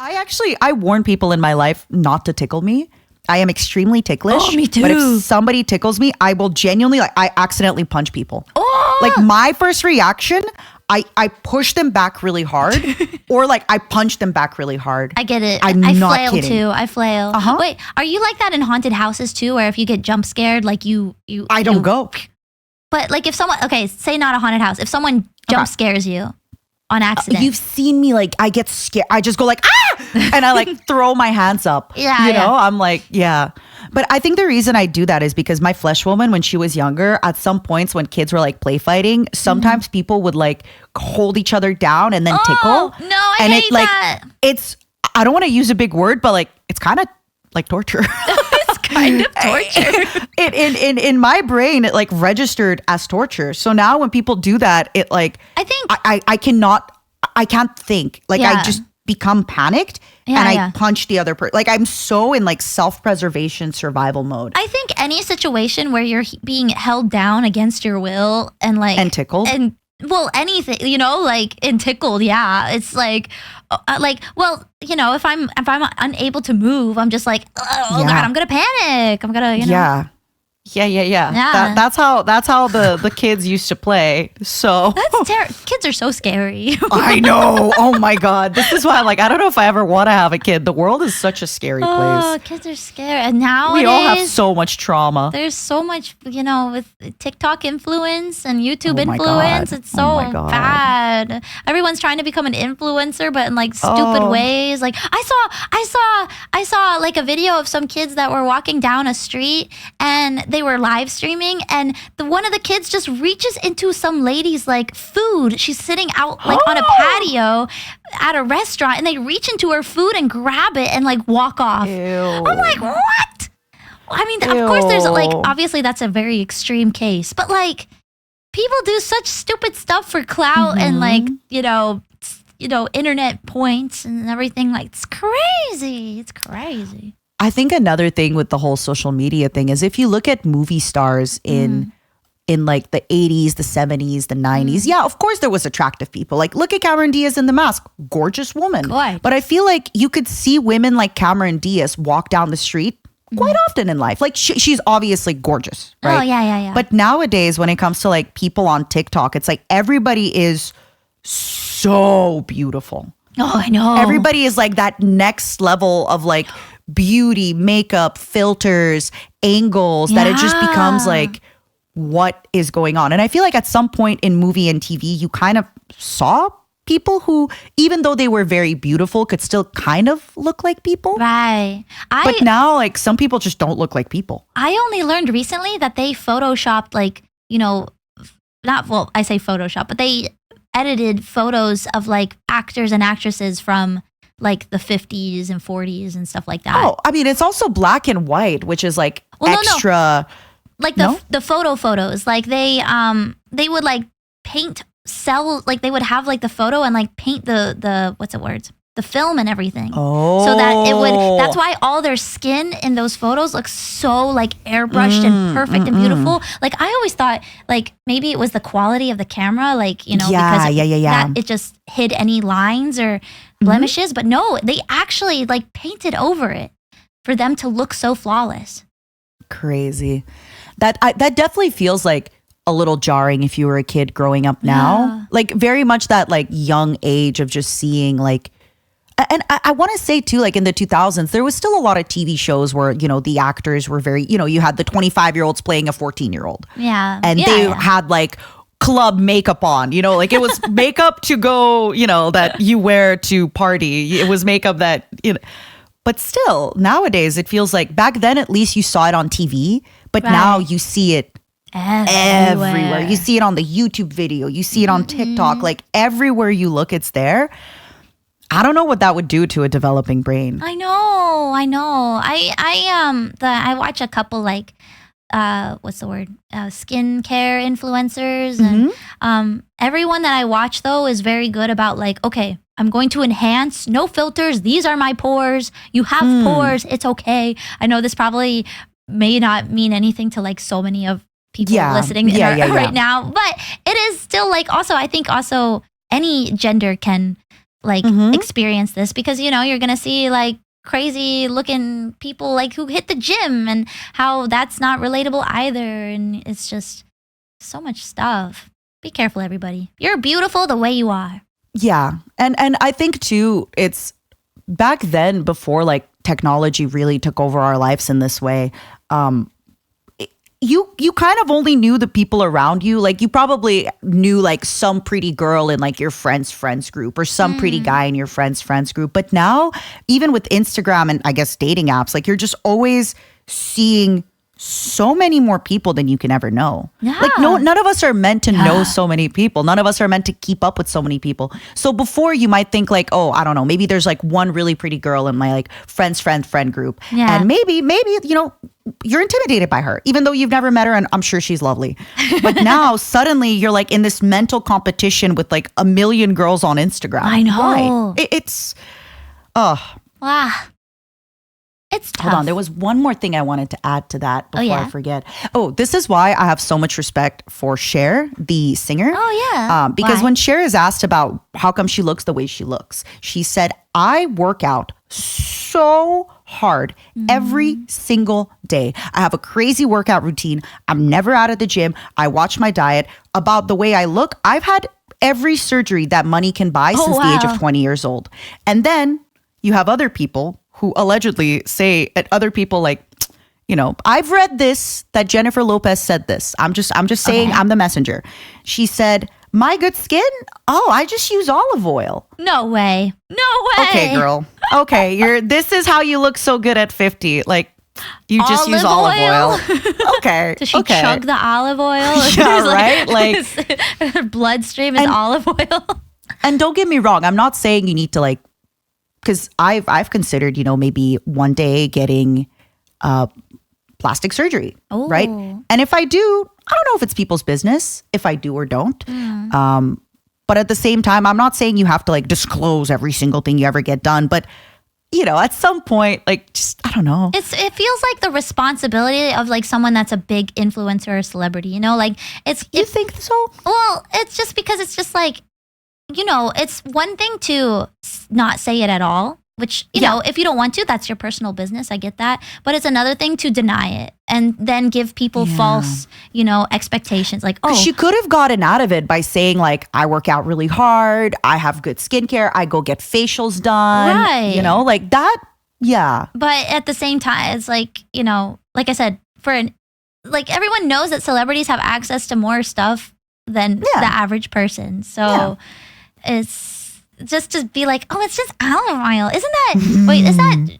I warn people in my life not to tickle me. I am extremely ticklish. Oh, me too. But if somebody tickles me, I will genuinely, like, I accidentally punch people. Oh! Like, my first reaction, I push them back really hard, or like I punch them back really hard. I get it. I'm I not flail kidding. too. I flail. Uh-huh. Wait, are you like that in haunted houses too, where if you get jump scared, like I don't go. But like if someone, okay, say not a haunted house, if someone jump scares you on accident. You've seen me, like, I get scared. I just go like, and I like throw my hands up. Yeah, You know, yeah. I'm like, yeah. But I think the reason I do that is because my flesh woman, when she was younger, at some points when kids were like play fighting, sometimes people would like hold each other down and then tickle. No, I and hate it like that. it's, I don't want to use a big word, but like it's kind of like torture. It's kind of torture. In my brain, it like registered as torture. So now when people do that, it like I think I can't think. Like Yeah. I just become panicked Yeah, and I yeah. punch the other person. Like I'm so in like self-preservation survival mode. I think any situation where you're being held down against your will and like And tickled? and well anything, you know, like and tickled, yeah, it's like well, you know, if I'm unable to move, I'm just like, oh Yeah. God, I'm gonna panic, I'm gonna, you know. Yeah. Yeah. That's how the kids used to play. So That's terrible. Kids are so scary. I know. Oh my God. This is why I'm like, I don't know if I ever want to have a kid. The world is such a scary Oh, place. kids are scary. And nowadays, We all have so much trauma. there's so much, you know, with TikTok influence and YouTube Oh my influence. God. It's Oh so my God. bad. Everyone's trying to become an influencer, but in like stupid Oh. ways. Like I saw like a video of some kids that were walking down a street and they were live streaming, and one of the kids just reaches into some lady's like food. She's sitting out like on a patio at a restaurant, and they reach into her food and grab it and like walk off. Ew. I'm like, what? I mean, of course, there's like, Ew. obviously, that's a very extreme case, but like, people do such stupid stuff for clout and like, you know, internet points and everything. Like, it's crazy. It's crazy. I think another thing with the whole social media thing is if you look at movie stars in like the 80s, the 70s, the 90s, yeah, of course there was attractive people. Like look at Cameron Diaz in The Mask, gorgeous woman. Good. But I feel like you could see women like Cameron Diaz walk down the street quite often in life. Like she's obviously gorgeous, right? Oh, yeah. But nowadays when it comes to like people on TikTok, it's like everybody is so beautiful. Oh, I know. Everybody is like that next level of like beauty, makeup, filters, angles, that it just becomes Yeah. like, what is going on? And I feel like at some point in movie and TV, you kind of saw people who, even though they were very beautiful, could still kind of look like people. Right. But now, like, some people just don't look like people. I only learned recently that they photoshopped, like, you know, I say Photoshop, but they edited photos of like actors and actresses from like the 50s and 40s and stuff like that. Oh, I mean, it's also black and white, which is like Well, no. extra. Like No? the photos, like they would like paint cells, like they would have like the photo and like paint the what's the words, the film and everything. Oh. So that it would, that's why all their skin in those photos looks so like airbrushed and perfect and beautiful. Like I always thought like maybe it was the quality of the camera, like, you know, Yeah, because yeah. that it just hid any lines or blemishes. But no, they actually like painted over it for them to look so flawless. Crazy. That definitely feels like a little jarring if you were a kid growing up now. Yeah. Like very much that like young age of just seeing like, and I want to say too, like in the 2000s, there was still a lot of TV shows where, you know, the actors were very, you know, you had the 25-year-olds playing a 14-year-old. Yeah. And Yeah, they yeah. had like club makeup on, you know, like it was makeup to go, you know, that you wear to party. It was makeup that, you know, but still nowadays it feels like back then at least you saw it on TV, but now Right. you see it everywhere. You see it on the YouTube video, you see it on TikTok, like everywhere you look, it's there. I don't know what that would do to a developing brain. I know. I watch a couple like what's the word? Skincare influencers, and everyone that I watch though is very good about like, okay, I'm going to enhance, no filters. These are my pores. You have pores. It's okay. I know this probably may not mean anything to like so many of people listening right now, but it is still like also I think also any gender can like experience this because you're gonna see like crazy looking people like who hit the gym and how that's not relatable either, and it's just so much stuff. Be careful, everybody. You're beautiful the way you are. Yeah. And I think too, it's back then before like technology really took over our lives in this way. You kind of only knew the people around you. Like you probably knew like some pretty girl in like your friend's group or some pretty guy in your friend's group. But now, even with Instagram and I guess dating apps, like you're just always seeing so many more people than you can ever know. Yeah. Like none of us are meant to know so many people. None of us are meant to keep up with so many people. So before you might think like, oh, I don't know, maybe there's like one really pretty girl in my like friend group. Yeah. And maybe, you're intimidated by her, even though you've never met her and I'm sure she's lovely. But now suddenly you're like in this mental competition with like a million girls on Instagram. I know. Why? It's, oh. Wow. It's tough. Hold on. There was one more thing I wanted to add to that before I forget. Oh, this is why I have so much respect for Cher, the singer. Oh, yeah. Because Why? when Cher is asked about how come she looks the way she looks, she said, I work out so hard every single day. I have a crazy workout routine. I'm never out of the gym. I watch my diet. About the way I look, I've had every surgery that money can buy since the age of 20 years old. And then you have other people who allegedly say at other people like, I've read this, that Jennifer Lopez said this. I'm just saying I'm the messenger. She said, my good skin? Oh, I just use olive oil. No way. No way. Okay, girl. Okay, this is how you look so good at 50. Like, you just use olive oil. Okay. Does she chug the olive oil? Yeah, right? Like, her bloodstream is olive oil. And don't get me wrong. I'm not saying you need to like, because I've considered, maybe one day getting plastic surgery, right? And if I do, I don't know if it's people's business if I do or don't. But at the same time, I'm not saying you have to like disclose every single thing you ever get done. But at some point, like, just, I don't know. It feels like the responsibility of like someone that's a big influencer or celebrity, like You think so? Well, it's just because it's just like, it's one thing to not say it at all, which, if you don't want to, that's your personal business. I get that. But it's another thing to deny it and then give people false, expectations. Like, oh, she could have gotten out of it by saying like, I work out really hard. I have good skincare. I go get facials done. Right. Like that. Yeah. But at the same time, it's like, like I said, like everyone knows that celebrities have access to more stuff than the average person. So it's just to be like, oh, it's just olive oil. Isn't that, wait, is that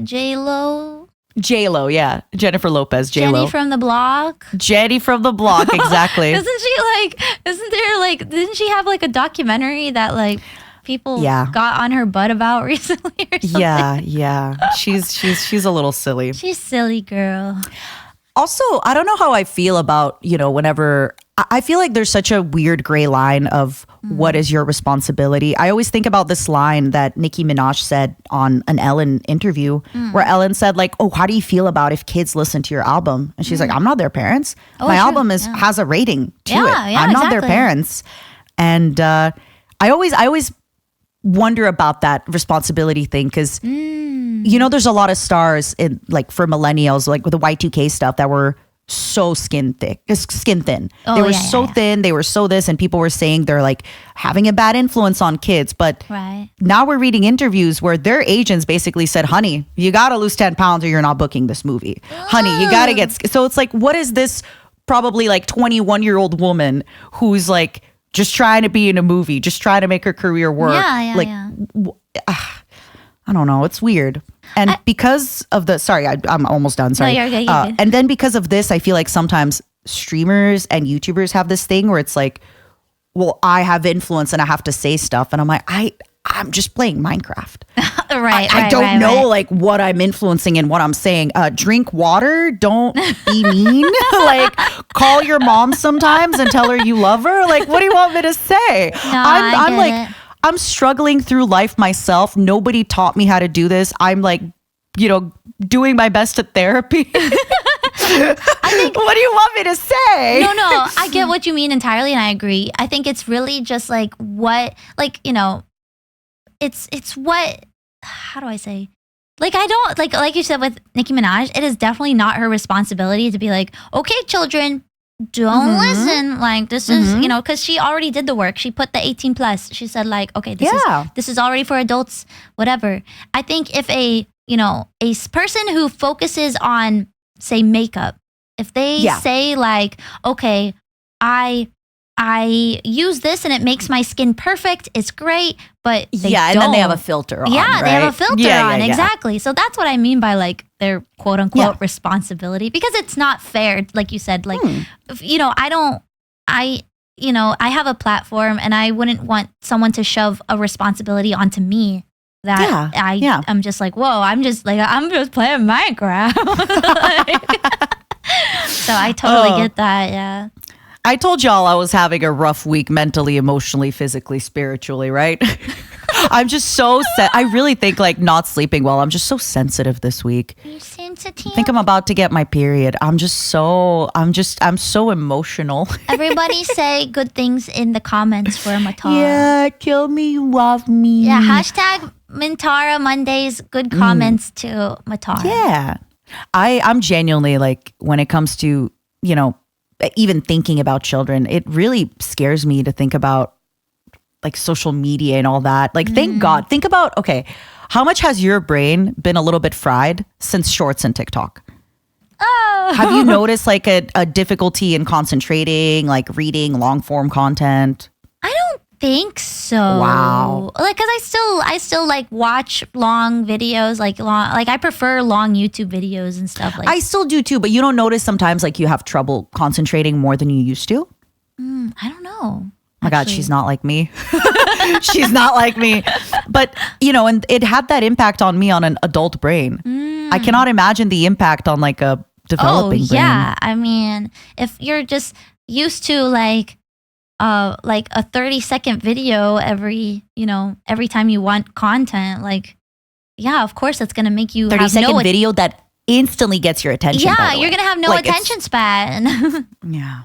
J-Lo? J-Lo, yeah. Jennifer Lopez, J-Lo. Jenny from the block? Jenny from the block, exactly. Didn't she have like a documentary that like people got on her butt about recently or something? Yeah. She's a little silly. She's silly girl. Also, I don't know how I feel about, whenever I feel like there's such a weird gray line of what is your responsibility. I always think about this line that Nicki Minaj said on an Ellen interview where Ellen said like, oh, how do you feel about if kids listen to your album? And she's like, I'm not their parents. My album has a rating to it. I'm not their parents. And I always wonder about that responsibility thing because there's a lot of stars in like for millennials like with the Y2K stuff that were so skin thin. They were so thin, they were so this, and people were saying they're like having a bad influence on kids. But now we're reading interviews where their agents basically said, honey, you gotta lose 10 pounds or you're not booking this movie. Honey, you gotta get so it's like, what is this probably like 21-year-old woman who's like just trying to be in a movie, just trying to make her career work. I don't know. It's weird. And because of the, sorry, I'm almost done. Sorry. No, you're good. And then because of this, I feel like sometimes streamers and YouTubers have this thing where it's like, well, I have influence and I have to say stuff. And I'm like, I'm just playing Minecraft. I don't know like what I'm influencing and what I'm saying. Drink water. Don't be mean. Like call your mom sometimes and tell her you love her. Like, what do you want me to say? I'm like, I'm struggling through life myself. Nobody taught me how to do this. I'm like, doing my best at therapy. What do you want me to say? No, I get what you mean entirely and I agree. I think it's really just like it's what, how do I say? Like, I don't, like you said with Nicki Minaj, it is definitely not her responsibility to be like, okay, children, don't listen. Like, this is, you know, because she already did the work. She put the 18 plus. She said like, okay, this is already for adults, whatever. I think if a, you know, person who focuses on, say, makeup, if they say like, okay, I use this and it makes my skin perfect. It's great, but they and then they have a filter on. Yeah, they have a filter on. Yeah. Exactly. So that's what I mean by like their quote unquote responsibility, because it's not fair. Like you said, like, you know, you know, I have a platform and I wouldn't want someone to shove a responsibility onto me that I'm just like, whoa, I'm just playing Minecraft. So I totally get that. Yeah. I told y'all I was having a rough week mentally, emotionally, physically, spiritually, right? I'm just so I really think like not sleeping well. I'm just so sensitive this week. Are you sensitive? I think I'm about to get my period. I'm so emotional. Everybody say good things in the comments for Matara. Yeah, tell me you love me. Yeah, hashtag Matara Mondays, good comments to Matara. Yeah. I'm genuinely like, when it comes to, you know, even thinking about children, it really scares me to think about like social media and all that. Like, thank God. Think about, okay, how much has your brain been a little bit fried since Shorts and TikTok? Oh. Have you noticed like a difficulty in concentrating, like reading long form content? I don't think so. Wow. Like, cause I still like watch long videos, like I prefer long YouTube videos and stuff. Like, I still do too, but you don't notice sometimes like you have trouble concentrating more than you used to? I don't know. Oh my God, she's not like me. She's not like me. But, you know, and it had that impact on me on an adult brain. I cannot imagine the impact on like a developing brain. Yeah. I mean, if you're just used to like a 30-second video every time you want content, like, yeah, of course that's going to make you 30-second video that instantly gets your attention. Yeah, you're going to have no attention span. Yeah.